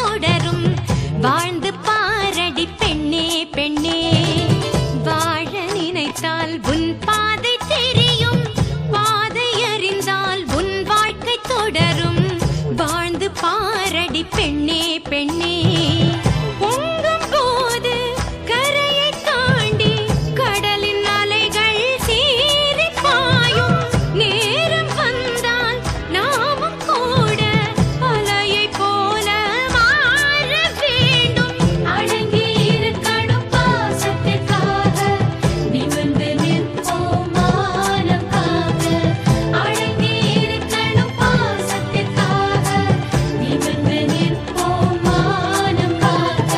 தொடரும். வாழ்ந்து பாரடி பெண்ணே பெண்ணே, வாழ நினைத்தால் உன் பாதை தெரியும். பாதை அறிந்தால் உன் வாழ்க்கை தொடரும். வாழ்ந்து பாரடி பெண்ணே பெண்ணே. பொங்கும் போது கரையை தாண்டி கடலின் அலைகள் சீறி பாயும். நேரம் வந்தால் நாமும் கூட அலையை போல மாற வேண்டும். அடங்கி இருக்கணும் பாசத்திற்காக, நிமிர்ந்து நிற்போம் மானம் காக்க. அடங்கி இருக்கணும் பாசத்திற்காக, நிமிர்ந்து நிற்போம் மானம் காக்க.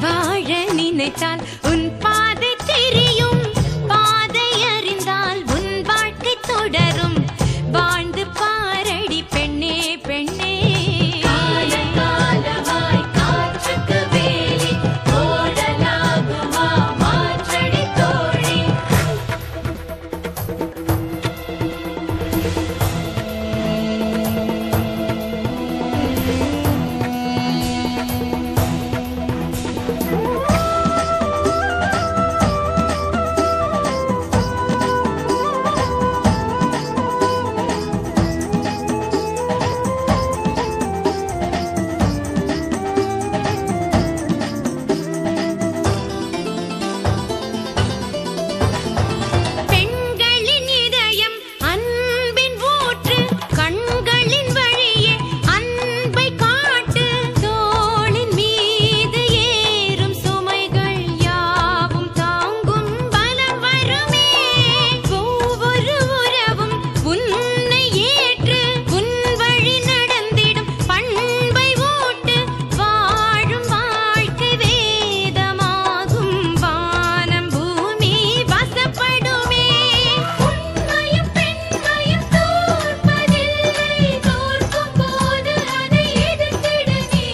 வாழ நினைத்தால் உன் பாதை தெரியும். பாதை அறிந்தால் உன் வாழ்க்கை தொடரும். வாழ்ந்து பாரடி பெண்ணே பெண்ணே. காலகாலமாய் காற்றுக்கு வேலி ஓடலாகுமா மாற்றடி தோழி. பெண்களின் இதயம் அன்பின் ஊற்று. கண்களின் வழியே அன்பை காட்டு. தோளின் மீது ஏறும் சுமைகள் யாவும் தாங்கும் பலம் வருமே. ஒவ்வொரு உறவும் உன்னை ஏற்று உன் வழி நடந்திடும் பண்பை ஊட்டு. வாழும் வாழ்க்கை வேதமாகும். வானம் பூமி வசப்படுமே. உண்மையும் பெண்மையும் தோற்பதில்லை. தோற்கும் போது அதை எதிர்த்திடு நீ.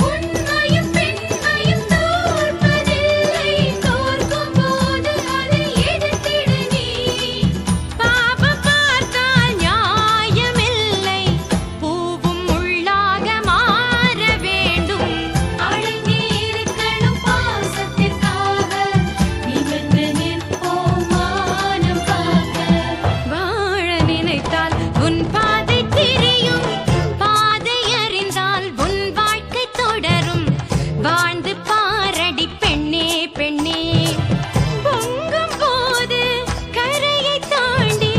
உண்மையும் பெண்மையும் தோற்பதில்லை. தோற்கும் போது அதை எதிர்த்திடு நீ. பாவம் பார்த்தால் நியாயமில்லை. பூவும் முள்ளாக மாற வேண்டும். அடங்கி இருக்கணும் பாசத்திற்காக, நிமிர்ந்து நிற்போம் மானம் காக்க. வாழ நினைத்தால் உன் பாதை தெரியும். பாதை அறிந்தால் உன் வாழ்க்கை தொடரும். வாழ்ந்து பாரடி பெண்ணே பெண்ணே. பொங்கும் போது கரையை தாண்டி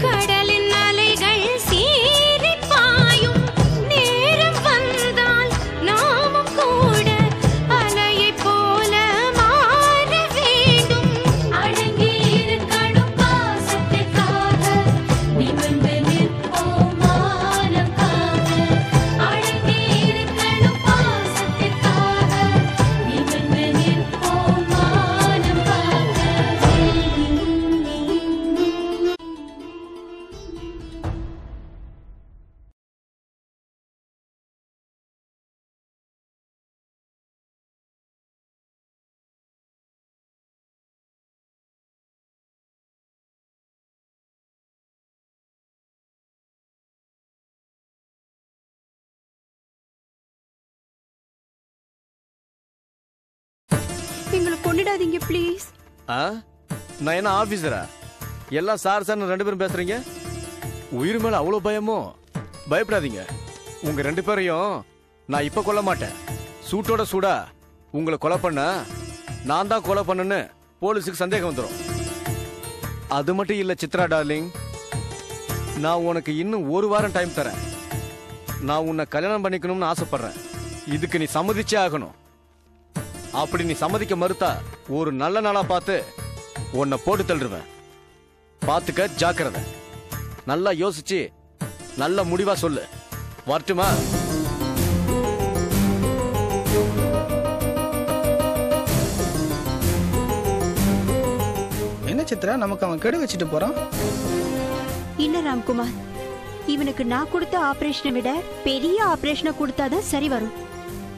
கடலின் அலைகள் சீறி பாயும். நேரம் வந்தால் நாமும் கூட அலையை போல மாற வேண்டும். அடங்கி இருக்கணும் பாசத்திற்காக, நிமிர்ந்து நிற்போம் மானம் காக்க. அடங்கி இருக்கணும் பாசத்திற்காக, நிமிர்ந்து நிற்போம் மானம் காக்க. எங்களை கொண்டுடாதீங்க ப்ளீஸ். நான் என்ன ஆபீசரா? எல்லாம் சார் சார் ரெண்டு பேரும் பேசுறீங்க. உயிர் மேல அவ்வளவு பயமோ? பயப்படாதீங்க. உங்க ரெண்டு பேரையும் நான் இப்ப கொல்ல மாட்டேன். சூட்டோட சூடா உங்களை கொலை பண்ண நான் தான் கொலை பண்ணேன்னு போலீஸுக்கு சந்தேகம் வந்துடும். அது மட்டும் இல்ல சித்ரா டார்லிங், நான் உனக்கு இன்னும் ஒரு வாரம் டைம் தரேன். நான் உன்னை கல்யாணம் பண்ணிக்கணும்னு ஆசைப்படுறேன். இதுக்கு நீ சம்மதிச்சே ஆகணும். அப்படி நீ சம்மதிக்க மறுத்தா ஒரு நல்ல நாளா பார்த்து உன்னை போட்டு தள்ளுவேன். பாத்துக்க, ஜாக்கிரதை. நல்லா யோசிச்சு நல்ல முடிவா சொல்லு. வரட்டுமா? என்ன சித்ரா, நமக்கு அவன் கெடு வச்சுட்டு போறான். இல்ல ராம்குமார், இவனுக்கு நான் கொடுத்த ஆபரேஷனை விட பெரிய ஆபரேஷனை கொடுத்தாதான் சரி வரும்.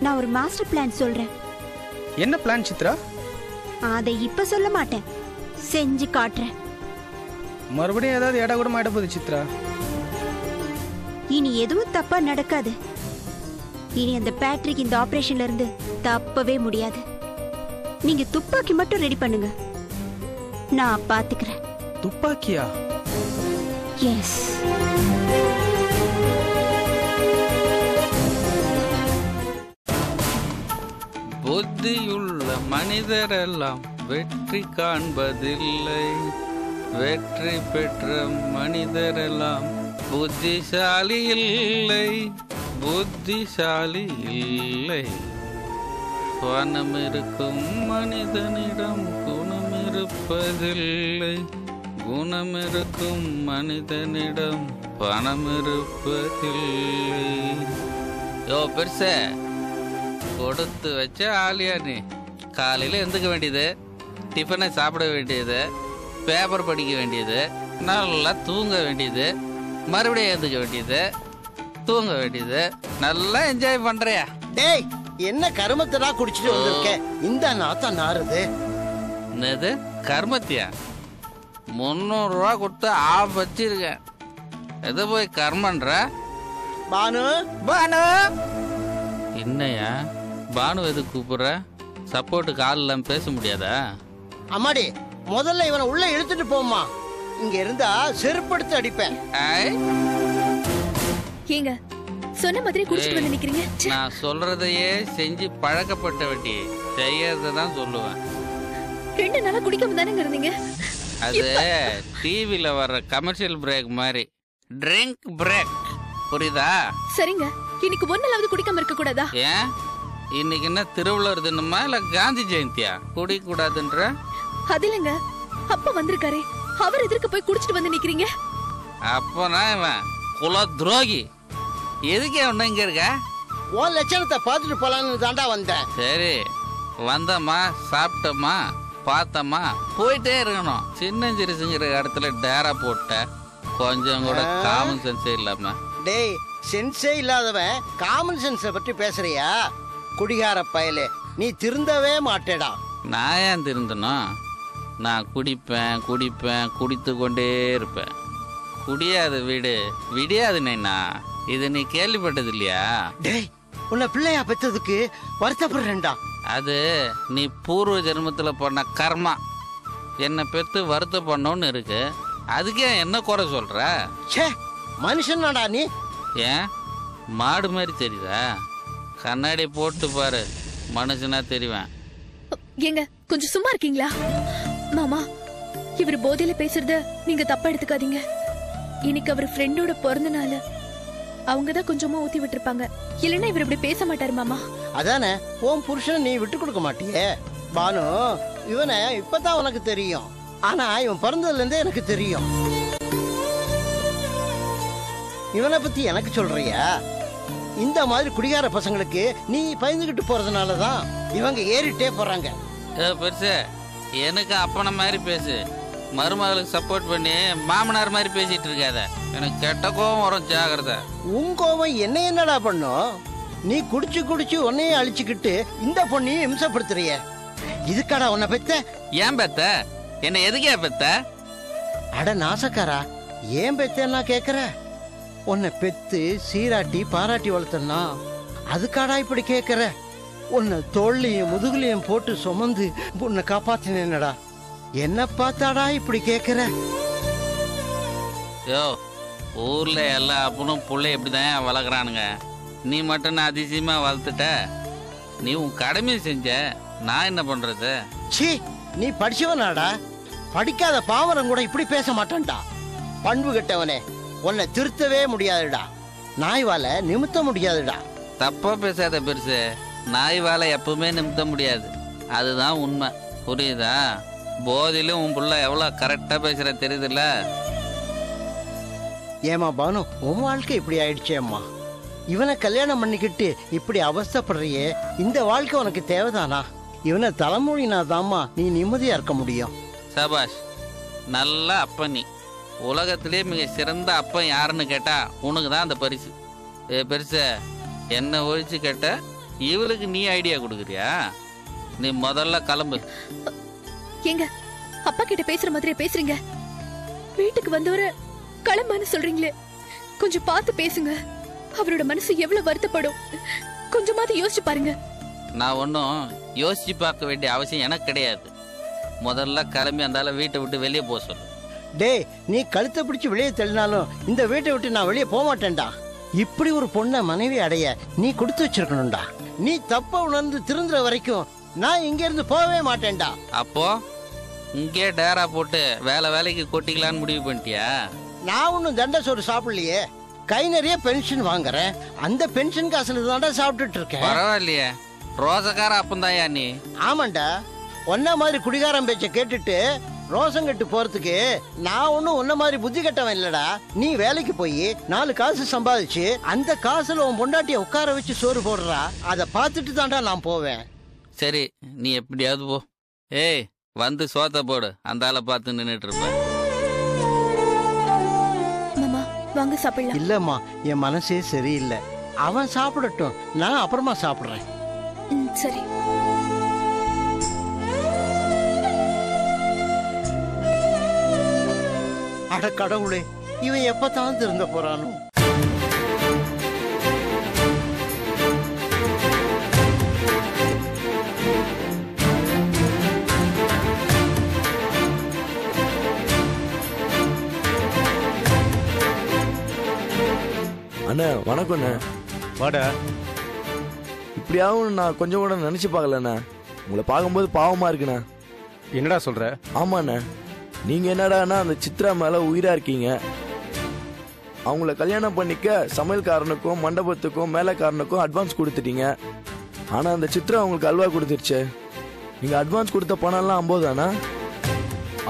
நான் ஒரு மாஸ்டர் பிளான் சொல்றேன். என்ன பிளான் சித்ரா? அதை இப்ப சொல்ல மாட்டேன், செஞ்சு காட்டுறேன். மறுபடியும் ஏதாவது இட கூட மாட்ட போகுது சித்ரா. இனி எதுவும் தப்பா நடக்காது. இனி அந்த பேட்ரிக் இந்த ஆபரேஷன்ல இருந்து தப்பவே முடியாது. நீங்க துப்பாக்கி மட்டும் ரெடி பண்ணுங்க, நான் பாத்துக்கிறேன். துப்பாக்கியா? எஸ். புத்தியுள்ள மனிதரெல்லாம் வெற்றி காண்பதில்லை, வெற்றி பெற்ற மனிதரெல்லாம் புத்திசாலி இல்லை, புத்திசாலி இல்லை. பணம் இருக்கும் மனிதனிடம் குணம் இருப்பதில்லை, குணம் இருக்கும் மனிதனிடம் பணம் இருப்பதில்லை. யோ பெருசே, கொடுத்து வச்ச ஆலியா நீ. காலையில் எந்துக்க வேண்டியது, டிஃபனை சாப்பிட வேண்டியது, பேப்பர் படிக்க வேண்டியது, நல்லா தூங்க வேண்டியது, மறுபடியும் எழுந்துக்க வேண்டியது, தூங்க வேண்டியது. நல்லா என்ஜாய் பண்றியா? டேய், என்ன கருமத்தடா குடிச்சிட்டு வந்திருக்க? இந்த நாத்தம் நாறுது. என்னது கர்மத்தியா? 300 ரூபா கொடுத்து ஆஃப் வச்சிருக்கேன். எது போய் கர்மன்ற? பானு, பானு என்னையா பானு எது கூப்பிடுற? சப்போர்ட்டுக்கு ஆள் இல்லாம பேச முடியாதா? அம்மாடி, முதல்ல இவனை உள்ள இழுத்துட்டு போமா. இங்க இருந்தா செருப்படுத்து அடிப்பேன். ஏங்க சொன்ன மாதிரி குடிச்சிட்டு வந்து நிக்கிறீங்க. நான் சொல்றதையே செஞ்சு பழக்கப்பட்ட வட்டி, செய்யறதான் சொல்லுவேன். 2 நாளா குடிக்காம தானே இருந்தீங்க. அது டிவில வர்ற கமர்ஷியல் பிரேக் மாதிரி, ட்ரிங்க் பிரேக், புரியுதா? சரிங்க, இன்னைக்கு 1 நாளாவது குடிக்காம இருக்க கூடாதா? ஏன் இன்னைக்கு என்ன திருவள்ளுவர் தினமா இல்ல காந்தி ஜெயந்தியா? குடிக்க கூடாதுன்ற? அது இல்லங்க, அப்பா வந்திருக்காரு, அவர் எதிர்க்க போய் குடிச்சிட்டு வந்து நிக்கிறீங்க. அப்பனா இவன் குல துரோகி. எதுக்கு ஒண்ணு இங்க இருக்க? உன் லட்சணத்தை பார்த்துட்டு போலான்னு தாண்டா வந்தேன். சரி, வந்தம்மா, சாப்பிட்டோமா, பார்த்தம்மா, போயிட்டே இருக்கணும். சின்ன சிறுசுங்கிற இடத்துல டேரா போட்ட கொஞ்சம் கூட காமன் சென்ஸே இல்லாம. டேய், சென்ஸே இல்லாதவன் காமன் சென்ஸை பற்றி பேசுறியா? குடிகார பயலே, நீ திருந்தவே மாட்டேடா. நான் ஏன் திருந்தணும்? நான் குடிப்பேன் குடிப்பேன் குடித்து கொண்டே இருப்பேன். குடியாது வீடு விடியாது நைனா. இது நீ கேள்விப்பட்டது இல்லையா? டேய், உன்னை பிள்ளையா பெற்றதுக்கு வருத்தப்படுறேன்டா. அது நீ பூர்வ ஜென்மத்துல பண்ண கர்மா. என்னை பெற்று வருத்தம் பண்ணோன்னு இருக்கு. அதுக்கே என்ன குறை சொல்ற? ச்சே, மனுஷனாடா நீ. ஏன் மாடு மாதிரி தெரியுதா? கண்ணாடி போட்டு பாரு, மனுஷனா தெரிவேன். ஏங்க கொஞ்சம் சும்மா இருக்கீங்களா? மாமா, இவர் போதையில பேசுறத நீங்க தப்பா எடுத்துக்காதீங்க. இன்னைக்கு அவர் ஃப்ரெண்டோட பிறந்த நாள், அவங்கதான் கொஞ்சமா ஊத்தி விட்டுருப்பாங்க. இல்லைன்னா இவர் இப்படி பேச மாட்டாரு மாமா. அதானே, உன் புருஷனை நீ விட்டு கொடுக்க மாட்டியே. பானு, இவனை இப்பதான் உனக்கு தெரியும், ஆனா இவன் பிறந்ததுல இருந்தே எனக்கு தெரியும். இவனை பத்தி எனக்கு சொல்றியா? இந்த மாதிரி குடிகார பசங்களுக்கு நீ பயந்துகிட்டு போறதுனாலதான் இவங்க ஏறிட்டே போறாங்க. பெருசு, எனக்கு அப்பன மாதிரி பேசு. மருமகளுக்கு சப்போர்ட் பண்ணி மாமனார் மாதிரி பேசிட்டு இருக்காத. எனக்கு கெட்ட கோபம் வரும், ஜாகிரதை. உன் கோபம் என்ன என்னடா பண்ணும்? நீ குடிச்சு குடிச்சு உன்னையே அழிச்சுக்கிட்டு இந்த பொண்ணையும் இம்சப்படுத்துறிய. இதுக்காடா உன்னை பெத்த? ஏன் பெத்த? என்ன எதுக்கே பெத்த? அட நாசக்காரா, ஏன் பெத்தேன்னா கேக்குற? உன்னை பெத்து சீராட்டி பாராட்டி வளர்த்தனா அதுக்காடா இப்படி கேக்குற? உன்னை தோல்லையும் முதுகுலையும் போட்டு சுமந்து உன்னை காப்பாத்தினேனடா. என்ன பார்த்தாடா இப்படி கேக்குற? யோ, ஊர்ல எல்லா அப்பனும் புள்ளை எப்படிதான் வளர்க்குறானுங்க. நீ மட்டும் நான் அதிசயமா வளர்த்துட்ட. நீ உன் கடமையை செஞ்ச, நான் என்ன பண்றது? சீ, நீ படிச்சவனாடா. படிக்காத பாவரம் கூட இப்படி பேச மாட்டான்டா. பண்பு கெட்டவனே, உன்னை திருத்தவே முடியாதுடா. நாய் வாழை நிமித்த முடியாதுடா. தப்பா பேசாத பெருசு. நாய் வாழை எப்பவுமே நிமித்த முடியாது, அதுதான் உண்மை, புரியுதா? போதிலும் உன் புள்ள எவ்வளவு கரெக்டா பேசுற தெரியுதுல்ல? ஏமா பானு, உன் வாழ்க்கை இப்படி ஆயிடுச்சேம்மா. இவனை கல்யாணம் பண்ணிக்கிட்டு இப்படி அவஸ்தைப்படுறியே, இந்த வாழ்க்கை உனக்கு தேவைதானா? இவனை தலைமொழினாதாம்மா நீ நிம்மதியா இருக்க முடியும். சபாஷ், நல்ல அப்பன் நீ. உலகத்திலே மிக சிறந்த அப்பன் யாருன்னு கேட்டா உனக்கு தான் அந்த பரிசு. பெருசு, என்ன ஒழிச்சு கேட்ட இவளுக்கு நீ ஐடியா கொடுக்குறியா? நீ முதல்ல கிளம்பு. ஏங்க, அப்பா கிட்ட பேசுற மாதிரி பேசுறீங்க. வீட்டுக்கு வந்தவர கிளம்புன்னு சொல்றீங்களே, கொஞ்சம் பார்த்து பேசுங்க. அவரோட மனசு எவ்வளவு வருத்தப்படும். கொஞ்சமாவது யோசிச்சு பாருங்க. நான் ஒன்றும் யோசிச்சு பார்க்க வேண்டிய அவசியம் எனக்கு கிடையாது. முதல்ல கிளம்பி அந்தால வீட்டை விட்டு வெளியே போக சொல்லு. டேய், நீ கழுத்தை பிடிச்சு வெளியே தள்ளினாலும் இந்த வீட்டை விட்டு நான் வெளியே போக மாட்டேன்டா. இப்படி ஒரு பொண்ணை மனைவி அடைய நீ கொடுத்து வச்சிருக்கணும்டா. நீ தப்ப உணர்ந்து திருந்துற வரைக்கும் நான் இங்க இருந்து போகவே மாட்டேன்டா. அப்போ இங்கே டேரா போட்டு வேலைக்கு கொட்டிக்கலான்னு முடிவு பண்ணிட்டியா? நான் ஒன்னும் தண்ட சோறு சாப்பிடலையே. கை நிறைய பென்ஷன் வாங்குறேன். அந்த பென்ஷன் காசுல தான்டா சாப்பிட்டுட்டு இருக்கேன். பரவாயில்லையே, ரோசக்கார அப்பந்தாயா நீ? ஆமாண்டா, ஒன்ன மாதிரி குடிகாரம் பேச்ச கேட்டுட்டு ரோசம் கட்டு போறதுக்கு நான் ஒன்னும் உன்ன மாதிரி புத்தி கட்டவன் இல்லடா. நீ வேலைக்கு போய் 4 காசு சம்பாதிச்சு அந்த காசுல உன் பொண்டாட்டிய உட்கார வச்சு சோறு போடுறா. அதை பார்த்துட்டு தான்டா நான் போவேன். சரி, நீ எப்படியாவது போ. ஏய், வந்து சோத்த போடு. அந்த ஆளை பார்த்து நின்றுட்டு இருப்பேன். மாமா வாங்க சாப்பிடலாம். இல்லம்மா, என் மனசே சரியில்லை. அவன் சாப்பிடட்டும், நான் அப்புறமா சாப்பிடுறேன். சரி. அட கடவுளே, இவன் எப்பதான் திருந்த போறானோ? அண்ணா வணக்கம்ண்ணே. வாடா. இப்படியாவும் நான் கொஞ்சம் கூட நினைச்சு பார்க்கலண்ணா. உங்களை பார்க்கும்போது பாவமா இருக்குண்ணா. என்னடா சொல்ற? ஆமாண்ணே, நீங்க என்னடாண்ணா அந்த சித்ரா மேல உயிரா இருக்கீங்க. அவங்கள கல்யாணம் பண்ணிக்க சமையல்காரனுக்கும் மண்டபத்துக்கும் மேலக்காரனுக்கும் அட்வான்ஸ் கொடுத்துட்டீங்க. ஆனா அந்த சித்ரா உங்களுக்கு அல்வா கொடுத்துருச்சு. நீங்க அட்வான்ஸ் கொடுத்த பணம்லாம் 50 தானா?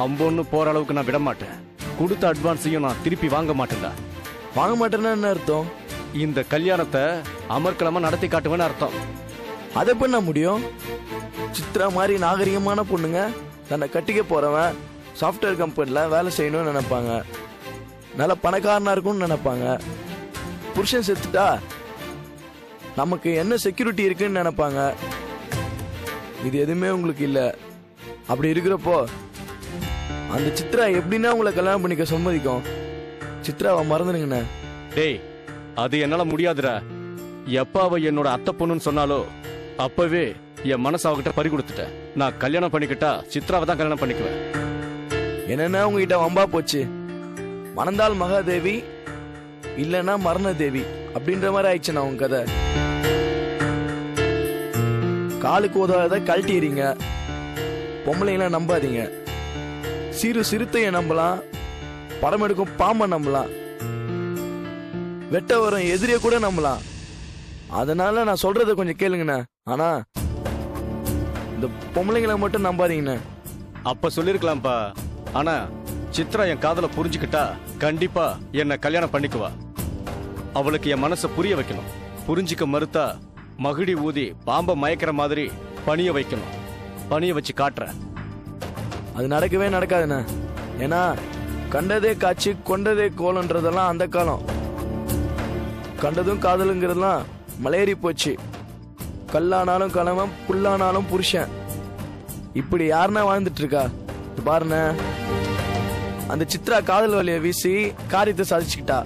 50 போற அளவுக்கு நான் விட மாட்டேன். கொடுத்த அட்வான்ஸையும் நான் திருப்பி வாங்க மாட்டேன்டா. வாங்க மாட்டேன்னா என்ன அர்த்தம்? இந்த கல்யாணத்தை அமர்க்களமா நடத்தி காட்டுவேன்னு அர்த்தம். அதை பண்ண முடியும்? சித்ரா மாதிரி நாகரிகமான பொண்ணுங்க தன்னை கட்டிக்க போறவன் சாஃப்ட்வேர் கம்பெனில வேலை செய்யணும்னு நினைப்பாங்க. நல்ல பணக்காரனா இருக்கும்னு நினைப்பாங்க. புருஷன் செத்துட்டா நமக்கு என்ன செக்யூரிட்டி இருக்குன்னு நினைப்பாங்க. இது எதுவுமே உங்களுக்கு இல்ல. அப்படி இருக்கிறப்போ அந்த சித்ரா எப்படின்னா உங்களை கல்யாணம் பண்ணிக்க சம்மதிக்கும்? சித்ராவை மறந்துடுங்கண்ணே. டேய், அது என்னால முடியாதுடா. எப்ப அவ என்னோட அத்தை பொண்ணுன்னு சொன்னாலோ அப்பவே என் மனசு அவகிட்ட பறி கொடுத்துட்டேன். நான் கல்யாணம் பண்ணிக்கிட்டா சித்ராவை தான் கல்யாணம் பண்ணிக்குவேன். என்னன்னா உங்ககிட்ட வம்பா போச்சு. மணந்தால் மகாதேவி இல்லைன்னா மரணதேவி அப்படின்ற மாதிரி ஆயிடுச்சு. நான் உங்க கதை காலுக்கு உதவாத கழட்டிடுறீங்க. பொம்பளைங்களாம் நம்பாதீங்க. சிறுத்தையை நம்பலாம், படம் எடுக்கும் பாம்பை நம்பலாம், வெட்ட வரும் எதிரிய கூட நம்பலாம். அதனால நான் சொல்றத கொஞ்சம் கேளுங்கண்ணே. ஆனா இந்த பொம்பளைங்களை மட்டும் நம்பாதீங்கண்ணே. அப்ப சொல்லிருக்கலாம்ப்பா. ஆனா சித்ரா என் காதல புரிஞ்சுக்கிட்டா கண்டிப்பா என்ன கல்யாணம் பண்ணிக்குவா. அவளுக்கு என் மனசை புரிய வைக்கணும். புரிஞ்சிக்க மறுத்தா மகுடி ஊதி பாம்பை மயக்கிற மாதிரி பணிய வைக்கணும். பணிய வச்சு காட்டுறேன். அது நடக்கவே நடக்காதுண்ணே. ஏன்னா கண்டதே காட்சி கொண்டதே கோலன்றதெல்லாம் அந்த காலம். கண்டதும் காதலுங்கிறதெல்லாம் மலையேறி போச்சு. கல்லானாலும் கணவன், புல்லானாலும் புருஷன். இப்படி யாருன்னா வாழ்ந்துட்டு இருக்கா பாருண்ண. அந்த சித்ரா காதல் வழிய வீசி காரியத்தை சாதிச்சுக்கிட்டா.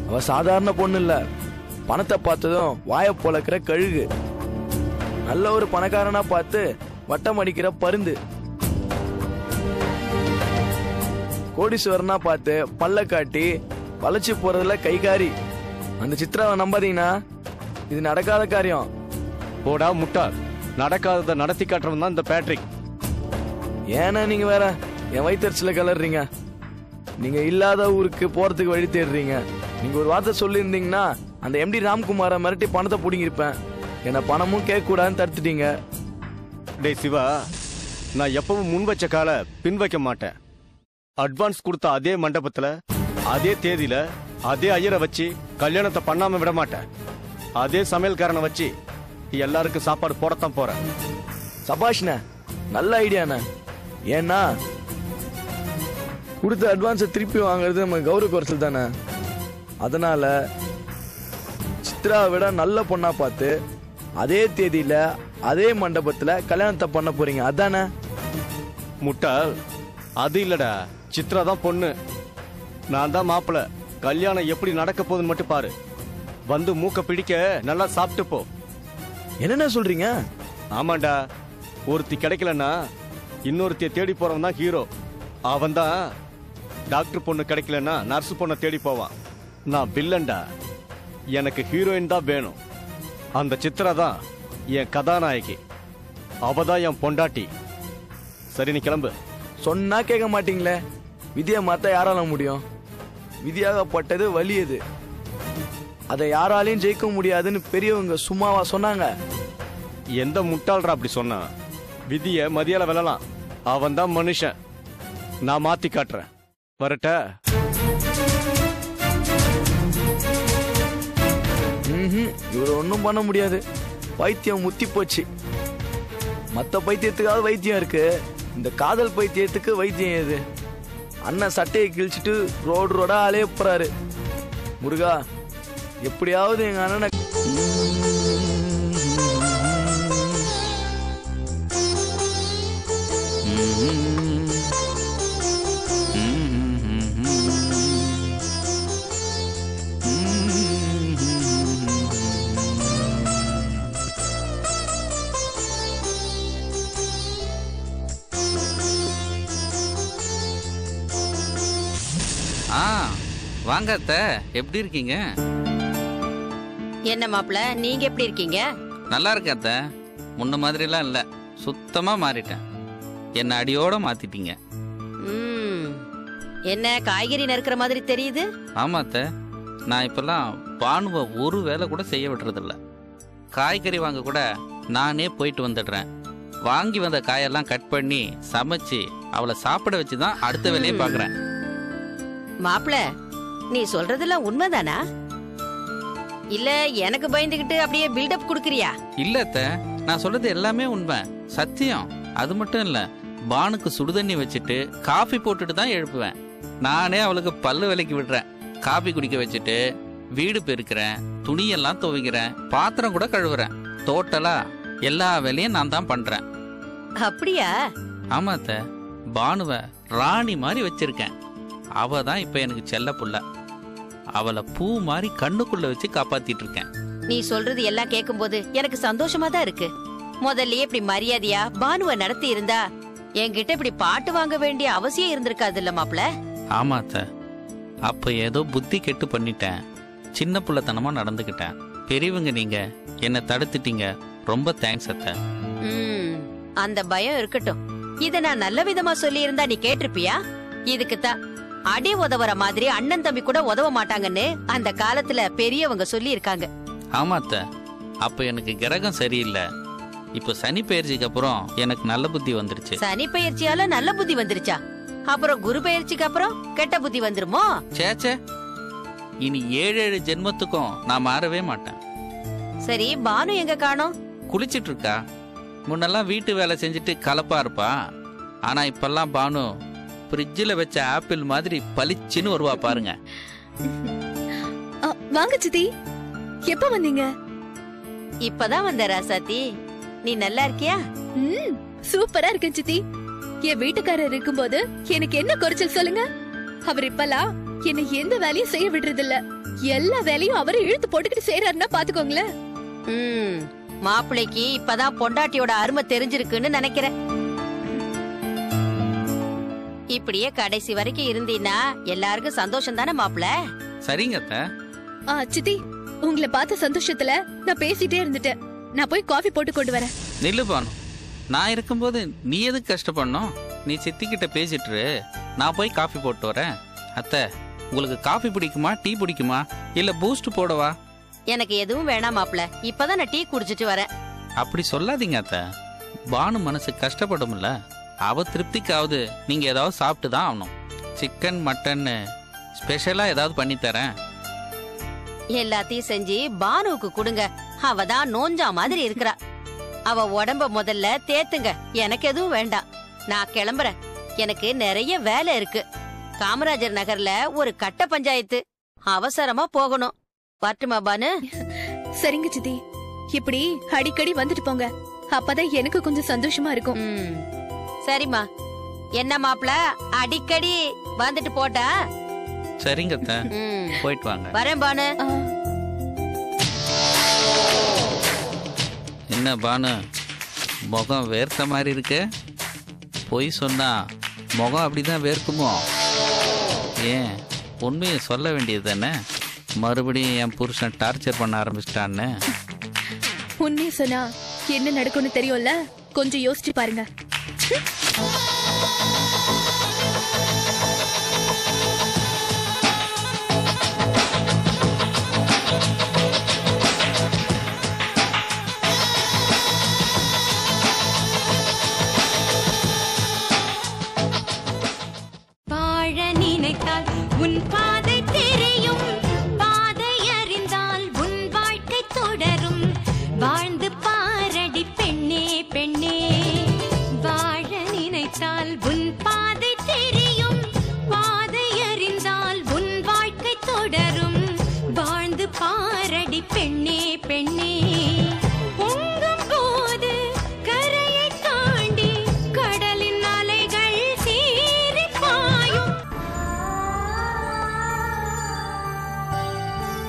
அவ சாதாரண பொண்ணு இல்ல. பணத்தை பார்த்ததும் வாய பொழக்கிற கழுகு. நல்ல ஒரு பணக்காரனா பார்த்து வட்டம் அடிக்கிற பருந்து. கோடீஸ்வரனா பார்த்து பல்ல காட்டி வளைச்சு போறதுல கைகாரி. அந்த சித்ராவை நம்பாதீங்கன்னா இது நடக்காத காரியம். போடா முட்டாள். நடக்காததை நடத்தி காட்டுறவன் தான் இந்த பேட்ரிக். ஏன்னா நீங்க வேற என் வயிற்றுல கலர்றீங்க. நீங்க இல்லாத ஊருக்கு போறதுக்கு வழி தேடுறீங்க. நீங்க ஒரு வார்த்தை சொல்லியிருந்தீங்கன்னா அந்த எம்டி ராம்குமாரை மிரட்டி பணத்தை பிடிங்கிருப்பேன். என்ன பணமும் கேட்க கூடாதுன்னு தடுத்துட்டீங்க. டேய் சிவா, நான் எப்பவும் முன் வச்ச கால பின் வைக்க மாட்டேன். அட்வான்ஸ் கொடுத்த அதே மண்டபத்துல அதே தேதியில அதே ஐயரை வச்சு கல்யாணத்தை பண்ணாம விட மாட்டேன். அதே சமையல்காரனை வச்சு எல்லாருக்கும் சாப்பாடு போடத்தான் போறேன். சபாஷ்ண்ண, நல்ல ஐடியாண்ண. ஏன்னா கொடுத்த அட்வான்ஸை திருப்பி வாங்குறது நம்ம கௌரவ குறைச்சல் தானே. அதனால சித்ராவை விட நல்ல பொண்ணா பார்த்து அதே தேதியில அதே மண்டபத்துல கல்யாணத்தை பண்ண போறீங்க அதானே? முட்டாள், அது இல்லடா. சித்ரா தான் பொண்ணு, நான் தான் மாப்பிள்ள. கல்யாணம் எப்படி நடக்க போகுதுன்னு மட்டும் பாரு. வந்து மூக்க பிடிக்க நல்லா சாப்பிட்டு போ. என்னென்ன சொல்றீங்க? ஆமாண்டா, ஒருத்தி கிடைக்கலன்னா இன்னொருத்திய தேடி போறவன் தான் ஹீரோ. அவன் தான் டாக்டர் பொண்ணு கிடைக்கலன்னா நர்ஸ் பொண்ணை தேடி போவான். நான் வில்லன்டா. எனக்கு ஹீரோயின் தான் வேணும். அந்த சித்ரா தான் என் கதாநாயகி. அவ தான் என் பொண்டாட்டி. சரி, நீ கிளம்பு. சொன்னா கேட்க மாட்டீங்களே. விதியை மாத்த யாரால முடியும்? விதியாகப்பட்டது வலியது. அதை யாராலையும் ஜெயிக்க முடியாதுன்னு பெரியவங்க சும்மாவா சொன்னாங்க? எந்த முட்டாள்ரா அப்படி சொன்னா? விதிய மதியால வெல்லலாம். அவன் தான் மனுஷன். நான் மாத்தி காட்டுறேன். வரட்ட? இவர் ஒன்றும் பண்ண முடியாது. பைத்தியம் முத்தி போச்சு. மற்ற பைத்தியத்துக்காவது வைத்தியம் இருக்கு, இந்த காதல் பைத்தியத்துக்கு வைத்தியம் ஏது? அண்ணன் சட்டையை கிழிச்சிட்டு ரோடு ரோடா அலைய போறாரு. முருகா, எப்படியாவது எங்க அண்ணனை வாங்க அத்தை, எப்படி இருக்கீங்க? என்ன மாப்பிள்ள, நீங்க எப்படி இருக்கீங்க? நல்லா இருக்கேன் அத்தை. முன்ன மாதிரிலாம் இல்ல, சுத்தமா மாறிட்டேன். என்ன அடியோட மாத்திட்டீங்க. என்ன காய்கறி நறுக்கிற மாதிரி தெரியுது? ஆமா அத்தை, நான் இப்பெல்லாம் பானுவை ஒரு வேலை கூட செய்ய விடுறதில்ல. காய்கறி வாங்க கூட நானே போயிட்டு வந்துடுறேன். வாங்கி வந்த காயெல்லாம் கட் பண்ணி சமைச்சு அவளை சாப்பிட வச்சுதான் அடுத்த வேலையை பாக்குறேன். மாப்பிள்ள, நீ சொல்றதெல்லாம் உண்மைதானா? இல்ல எனக்கு பயந்துகிட்டு அப்படியே பில்டப் குடுக்கறியா? இல்ல அத்தை, நான் சொல்றது எல்லாமே உண்மை, சத்தியம். அது மட்டும் இல்ல, பானுக்கு சுடுதண்ணி வச்சுட்டு காஃபி போட்டுட்டு தான் எழுப்புவேன். நானே அவளுக்கு பல்லு விலைக்கு விடுறேன். காபி குடிக்க வச்சுட்டு வீடு பெருக்கிறேன், துணியெல்லாம் துவைக்கிறேன், பாத்திரம் கூட கழுவுறேன். டோட்டலா எல்லா வேலையும் நான் தான் பண்றேன். அப்படியா? ஆமா அத்தை, பானுவை ராணி மாதிரி வச்சிருக்கேன். அவ தான் இப்ப எனக்கு செல்ல புள்ள. அவளை பூ மாதிரி கண்ணுக்குள்ள வச்சு காப்பாத்திட்டு இருக்கேன். நீ சொல்றது எல்லாம் கேட்கும்போது எனக்கு சந்தோஷமா தான் இருக்கு. முதல்லயே இப்படி மரியாதையா பானுவை நடத்தி இருந்தா என்கிட்ட இப்படி பாட்டு வாங்க வேண்டிய அவசியம் இருந்திருக்காது இல்ல மாப்பிள்ள? ஆமா அத்தை, அப்ப ஏதோ புத்தி கெட்டு பண்ணிட்டேன். சின்ன புள்ளத்தனமா நடந்துகிட்டேன். பெரியவங்க நீங்க என்ன தடுத்துட்டீங்க. ரொம்ப தேங்க்ஸ் அத்தை. அந்த பயம் இருக்கட்டும். இத நான் நல்ல விதமா சொல்லி இருந்தா நீ கேட்டிருப்பியா? இதுக்குத்தான் அடி உதவுற மாதிரி அண்ணன் தம்பி கூட உதவ மாட்டாங்கன்னு அந்த காலத்துல பெரியவங்க சொல்லி இருக்காங்க. ஆமா அத்தை, அப்ப எனக்கு கிரகம் சரியில்லை. இப்ப சனி பெயர்ச்சிக்கு அப்புறம் எனக்கு நல்ல புத்தி வந்துருச்சு. சனி பெயர்ச்சியால நல்ல புத்தி வந்துருச்சா? அப்புறம் குரு பெயர்ச்சிக்கு அப்புறம் கெட்ட புத்தி வந்துருமோ? சேச்சே, இனி 7 ஜென்மத்துக்கும் நான் மாறவே மாட்டேன். சரி, பானு எங்க காணோம்? குளிச்சிட்டு இருக்கா. முன்னெல்லாம் வீட்டு வேலை செஞ்சுட்டு கலப்பா இருப்பா. ஆனா இப்பெல்லாம் பானு ஃப்ரிட்ஜில் வச்ச ஆப்பிள் மாதிரி பளிச்சுன்னு வருவா பாருங்க. வாங்க சித்தி, எப்ப வந்தீங்க? இப்பதான் வந்த ராசாத்தி. நீ நல்லா இருக்கியா? சூப்பரா இருக்கேன் சித்தி. என் வீட்டுக்காரர் இருக்கும்போது எனக்கு என்ன குறைச்சல் சொல்லுங்க? அவர் இப்பெல்லாம் என்ன எந்த வேலையும் செய்ய விடுறது இல்ல. எல்லா வேலையும் அவரு இழுத்து போட்டுக்கிட்டு செய்யறாருன்னா பாத்துக்கோங்களேன். மாப்பிள்ளைக்கு இப்பதான் பொண்டாட்டியோட அருமை தெரிஞ்சிருக்குன்னு நினைக்கிறேன். இப்படியே கடைசி வரைக்கும் இருந்தீன்னா எல்லாருக்கும் சந்தோஷம் தானே மாப்பிள்ள? சரிங்க அத்தை. சித்தி, உங்களை பார்த்த சந்தோஷத்துல நான் பேசிட்டே இருந்துட்டேன். நான் போய் காஃபி போட்டு கொண்டு வரேன். நில்லு பானு, நான் இருக்கும்போது நீ எதுக்கு கஷ்டப்படணும்? நீ சித்திக்கிட்ட பேசிட்டு நான் போய் காஃபி போட்டு வரேன். அத்தை, உங்களுக்கு காஃபி பிடிக்குமா, டீ பிடிக்குமா, இல்ல பூஸ்ட் போடவா? எனக்கு எதுவும் வேணாம் மாப்பிள்ள, இப்பதான் நான் டீ குடிச்சிட்டு வரேன். அப்படி சொல்லாதீங்க அத்தை, பானு மனசு கஷ்டப்படும்ல. அவ திருப்திக்காவது நீங்க ஏதாவது சாப்பிட்டு தான் ஆகணும். சிக்கன் மட்டன் ஸ்பெஷலா ஏதாவது பண்ணி தரேன். எல்லாத்தையும் செஞ்சு பானுவுக்கு கொடுங்க. அவதான் நோஞ்சா மாதிரி இருக்கிறா. அவ உடம்ப முதல்ல தேத்துங்க. எனக்கு எதுவும் வேண்டாம். நான் கிளம்புறேன். எனக்கு நிறைய வேலை இருக்கு. காமராஜர் நகர்ல ஒரு கட்ட பஞ்சாயத்து, அவசரமா போகணும். வரட்டுமா பானு? சரிங்க சித்தி, இப்படி அடிக்கடி வந்துட்டு போங்க. அப்பதான் எனக்கு கொஞ்சம் சந்தோஷமா இருக்கும். சரிம்மா. என்ன மாப்பிள்ள, அடிக்கடி வந்துட்டு போட்டா? சரிங்க அத்தை, போயிட்டு வாங்க. வரேன் பானு. என்ன பானு, முகம் வேர்த்த மாதிரி இருக்கு? பொய் சொன்னா முகம் அப்படிதான் வேர்க்குமோ? ஏன், உண்மையை சொல்ல வேண்டியது தானே? மறுபடியும் என் புருஷன் டார்ச்சர் பண்ண ஆரம்பிச்சிட்டான்னு. உண்மையை சொன்னா என்ன நடக்கும்னு தெரியும்ல, கொஞ்சம் யோசிச்சு பாருங்க. வாழ நினைத்தால் உன் பாதை தெரியும், பாதை அறிந்தால் உன் வாழ்க்கை தொடரும். வாழ்ந்து பாரடி பெண்ணே பெண்ணே, வாழ நினைத்தால் உன் பாதை தெரியும், பாதை அறிந்தால் உன் வாழ்க்கை தொடரும். வாழ்ந்து பாரடி பெண்ணே பெண்ணே.